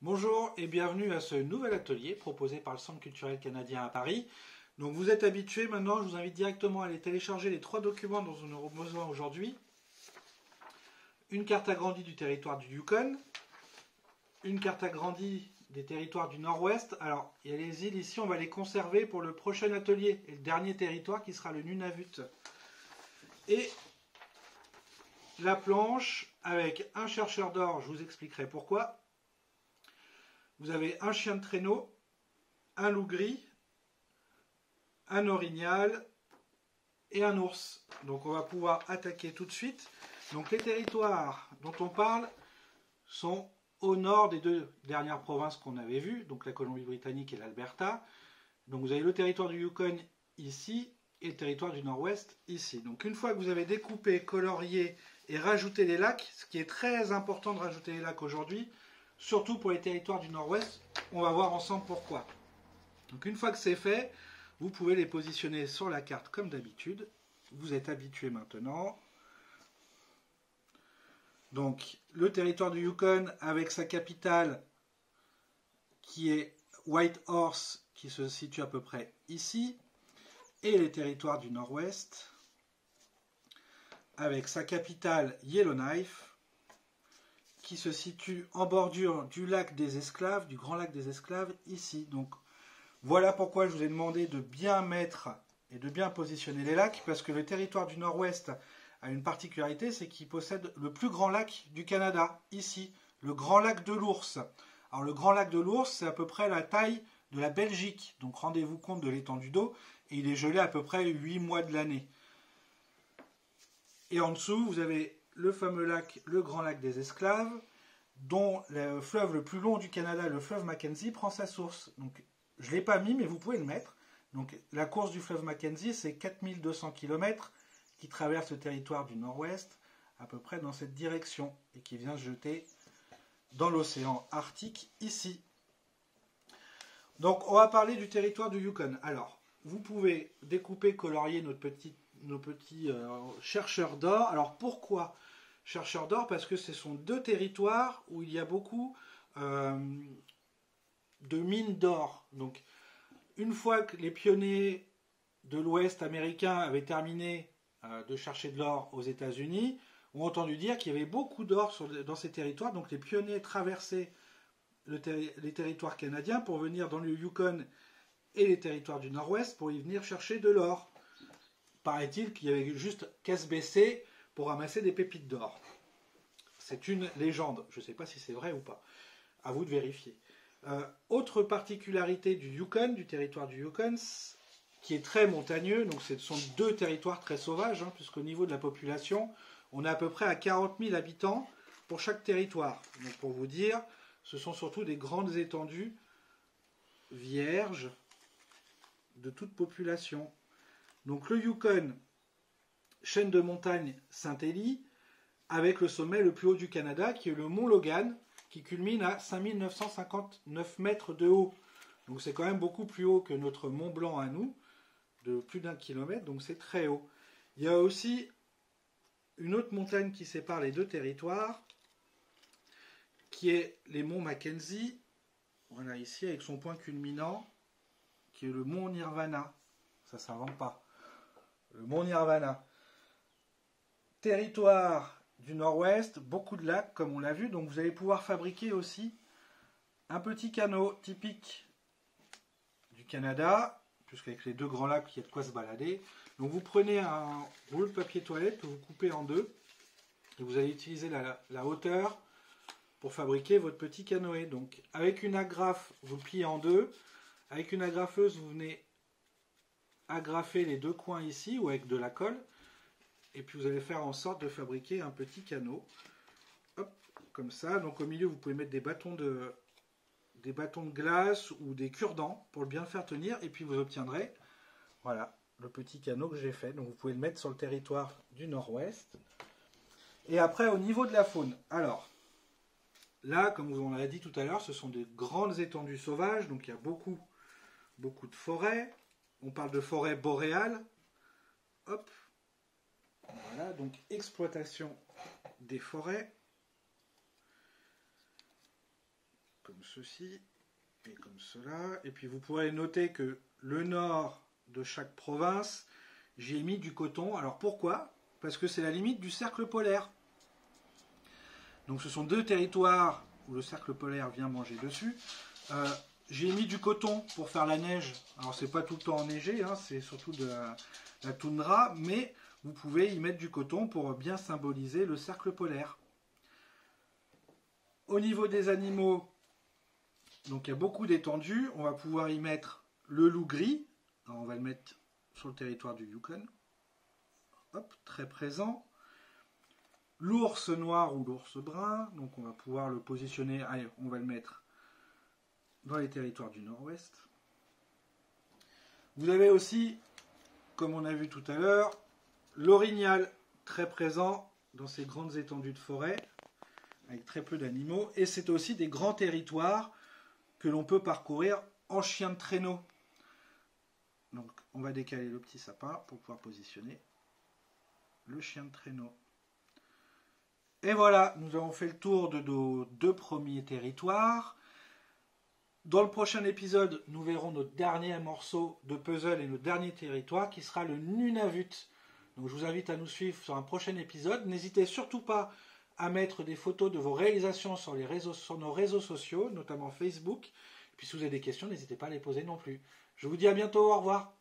Bonjour et bienvenue à ce nouvel atelier proposé par le Centre culturel canadien à Paris. Donc vous êtes habitués maintenant, je vous invite directement à aller télécharger les 3 documents dont nous aurons besoin aujourd'hui. Une carte agrandie du territoire du Yukon, une carte agrandie des territoires du Nord-Ouest. Alors, il y a les îles ici, on va les conserver pour le prochain atelier et le dernier territoire qui sera le Nunavut. Et la planche avec un chercheur d'or, je vous expliquerai pourquoi. Vous avez un chien de traîneau, un loup gris, un orignal et un ours. Donc on va pouvoir attaquer tout de suite. Donc les territoires dont on parle sont au nord des deux dernières provinces qu'on avait vues, donc la Colombie-Britannique et l'Alberta. Donc vous avez le territoire du Yukon ici et le territoire du Nord-Ouest ici. Donc une fois que vous avez découpé, colorié et rajouté les lacs, ce qui est très important de rajouter les lacs aujourd'hui, surtout pour les territoires du Nord-Ouest, on va voir ensemble pourquoi. Donc une fois que c'est fait, vous pouvez les positionner sur la carte comme d'habitude. Vous êtes habitués maintenant. Donc le territoire du Yukon avec sa capitale qui est Whitehorse qui se situe à peu près ici. Et les territoires du Nord-Ouest avec sa capitale Yellowknife qui se situe en bordure du lac des Esclaves, du grand lac des Esclaves, ici. Donc voilà pourquoi je vous ai demandé de bien mettre et de bien positionner les lacs, parce que le territoire du Nord-Ouest a une particularité, c'est qu'il possède le plus grand lac du Canada, ici, le grand lac de l'Ours. Alors le grand lac de l'Ours, c'est à peu près la taille de la Belgique, donc rendez-vous compte de l'étendue d'eau, et il est gelé à peu près 8 mois de l'année. Et en dessous, vous avez le fameux lac, le grand lac des Esclaves, dont le fleuve le plus long du Canada, le fleuve Mackenzie, prend sa source. Donc, je ne l'ai pas mis, mais vous pouvez le mettre. Donc, la course du fleuve Mackenzie, c'est 4200 km qui traverse le territoire du Nord-Ouest, à peu près dans cette direction, et qui vient se jeter dans l'océan Arctique, ici. Donc, on va parler du territoire du Yukon. Alors, vous pouvez découper, colorier nos petits chercheurs d'or. Alors, pourquoi chercheurs d'or? Parce que ce sont deux territoires où il y a beaucoup de mines d'or. Donc, une fois que les pionniers de l'Ouest américain avaient terminé de chercher de l'or aux États-Unis, ont entendu dire qu'il y avait beaucoup d'or dans ces territoires. Donc, les pionniers traversaient les territoires canadiens pour venir dans le Yukon et les territoires du Nord-Ouest pour y venir chercher de l'or. Paraît-il qu'il y avait juste qu'à se baisser pour ramasser des pépites d'or. C'est une légende. Je ne sais pas si c'est vrai ou pas. À vous de vérifier. Autre particularité du Yukon, du territoire du Yukon, qui est très montagneux, donc ce sont deux territoires très sauvages, puisqu'au niveau de la population, on est à peu près à 40 000 habitants pour chaque territoire. Donc pour vous dire, ce sont surtout des grandes étendues vierges de toute population. Donc le Yukon, chaîne de montagne Saint-Élie, avec le sommet le plus haut du Canada, qui est le mont Logan, qui culmine à 5959 mètres de haut. Donc c'est quand même beaucoup plus haut que notre Mont Blanc à nous, de plus d'1 kilomètre, donc c'est très haut. Il y a aussi une autre montagne qui sépare les deux territoires, qui est les monts Mackenzie, voilà ici, avec son point culminant, qui est le mont Nirvana. Ça ne s'invente pas. Le mont Nirvana. Territoire du Nord-Ouest, beaucoup de lacs comme on l'a vu, donc vous allez pouvoir fabriquer aussi un petit canot typique du Canada, puisqu'avec les deux grands lacs il y a de quoi se balader. Donc vous prenez un rouleau de papier toilette que vous coupez en deux, et vous allez utiliser la hauteur pour fabriquer votre petit canoë. Donc avec une agrafe, vous le pliez en deux, avec une agrafeuse vous venez agrafer les deux coins ici, ou avec de la colle, et puis vous allez faire en sorte de fabriquer un petit canot. Hop, comme ça. Donc au milieu, vous pouvez mettre des bâtons de glace ou des cure-dents pour bien le faire tenir. Et puis vous obtiendrez, voilà, le petit canot que j'ai fait. Donc vous pouvez le mettre sur le territoire du Nord-Ouest. Et après, au niveau de la faune. Alors, là, comme on l'a dit tout à l'heure, ce sont des grandes étendues sauvages. Donc il y a beaucoup de forêts. On parle de forêt boréale. Hop. Voilà, donc exploitation des forêts. comme ceci et comme cela. Et puis vous pourrez noter que le nord de chaque province, j'ai mis du coton. Alors pourquoi? Parce que c'est la limite du cercle polaire. Donc ce sont deux territoires où le cercle polaire vient manger dessus. J'ai mis du coton pour faire la neige. Alors c'est pas tout le temps enneigé, hein, c'est surtout de la toundra, mais vous pouvez y mettre du coton pour bien symboliser le cercle polaire. Au niveau des animaux, donc il y a beaucoup d'étendues. On va pouvoir y mettre le loup gris. Alors on va le mettre sur le territoire du Yukon. Hop, très présent. L'ours noir ou l'ours brun. Donc on va pouvoir le positionner. Allez, on va le mettre dans les territoires du nord-ouest. Vous avez aussi, comme on a vu tout à l'heure, l'orignal très présent dans ces grandes étendues de forêt, avec très peu d'animaux. Et c'est aussi des grands territoires que l'on peut parcourir en chien de traîneau. Donc on va décaler le petit sapin pour pouvoir positionner le chien de traîneau. Et voilà, nous avons fait le tour de nos deux premiers territoires. Dans le prochain épisode, nous verrons notre dernier morceau de puzzle et notre dernier territoire qui sera le Nunavut. Donc je vous invite à nous suivre sur un prochain épisode. N'hésitez surtout pas à mettre des photos de vos réalisations sur nos réseaux sociaux, notamment Facebook. Et puis si vous avez des questions, n'hésitez pas à les poser non plus. Je vous dis à bientôt, au revoir.